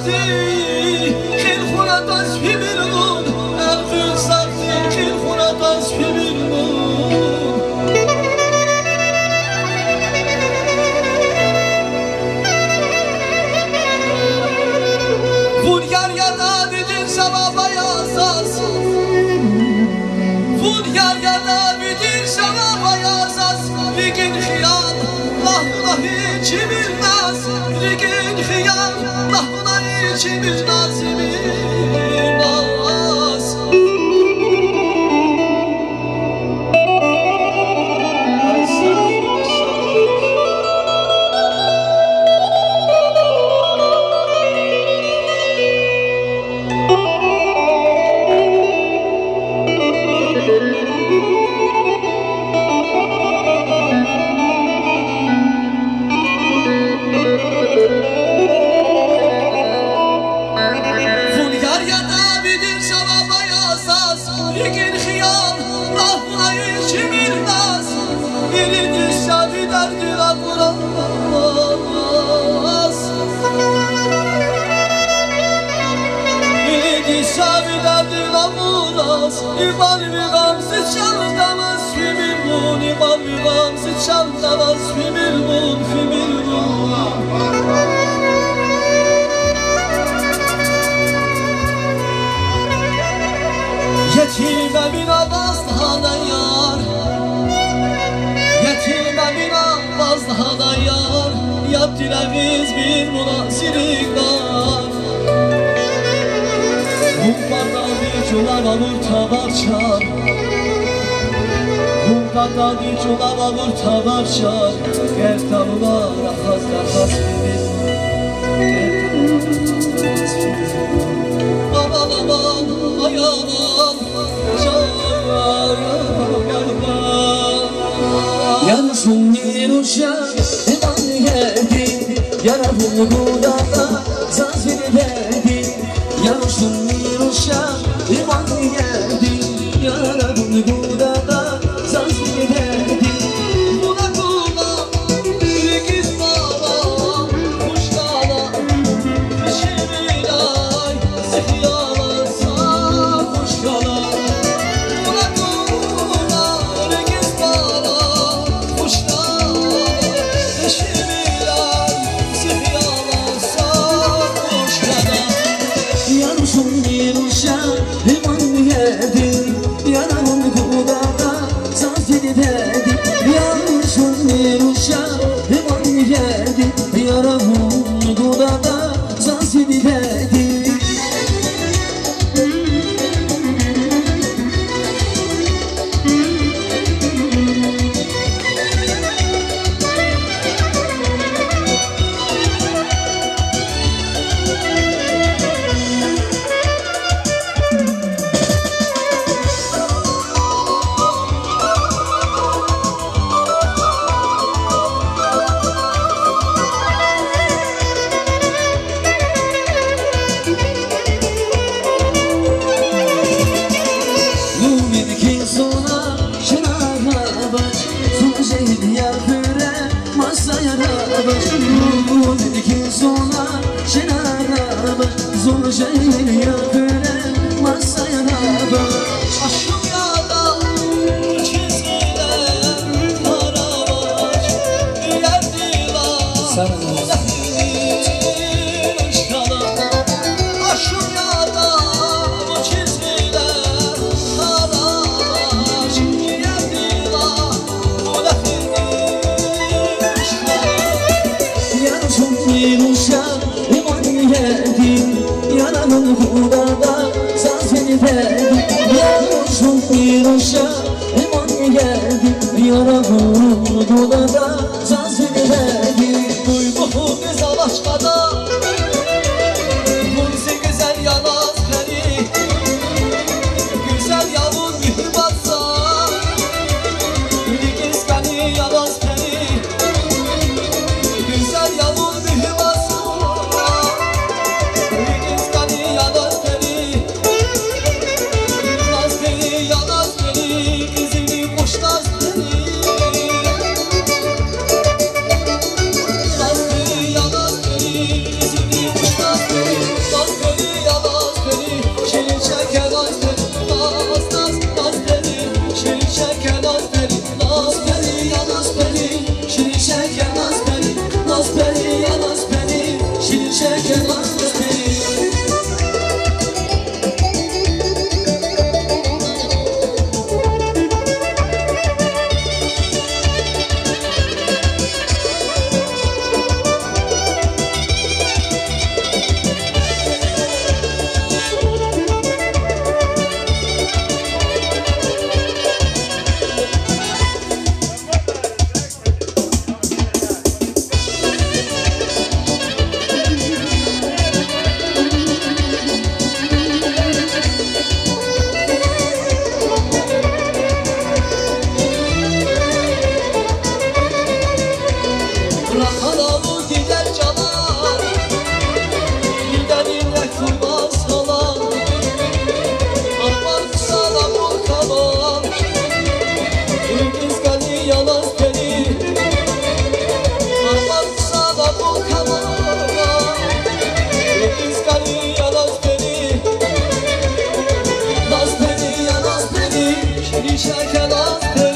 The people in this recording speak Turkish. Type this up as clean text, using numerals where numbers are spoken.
سختی خیل خونت از پی بیرون خیل سختی خیل خونت از پی بیرون Vurgar yana bütün sevabaya asas Vurgar yana bütün sevabaya asas Ligin hıyal lahına hiç bilmez Ligin hıyal lahına hiç bilmez İman bir gamsız çaldamaz Fimilmun İman bir gamsız çaldamaz Fimilmun Yetime bin avaz daha da yar Yetime bin avaz daha da yar Yap dileğiz bir münasirikler Humbarda bir çular alır tabarçar Humbarda bir çular alır tabarçar Gel tabular ahaz ahaz bilir Aman aman ay aman Yansın bir uşak iman geldi Yarabın budada zazir verdi Yansın bir uşak iman geldi Yarabın budada zazir verdi Buna kula bir kız baba Kuşkala Şirilay Sihyala sağ kuşkala Buna kula bir kız baba Kuşkala Şirilay Sihyala sağ kuşkala Yansın bir uşak iman geldi Yarabın budada zazir verdi Yansın bir uşak iman geldi Yarabın budada zazir verdi Zor şeyler yapıre masaya bak Aşkım yada çizgiler karabaş Yerdiler Aşkım yada çizgiler karabaş Yerdiler Yansın bir uşak iman geldi Yarabın budada zazir verdi Yansın bir uşak iman geldi Yarabın budada zazir verdi Duyduğum güzel aşkada Bunsi güzel yanaz beni Güzel yavuz mühürbatsa Dikiz beni yanaz beni Güzel yavuz mühürbatsa نیشه کلاس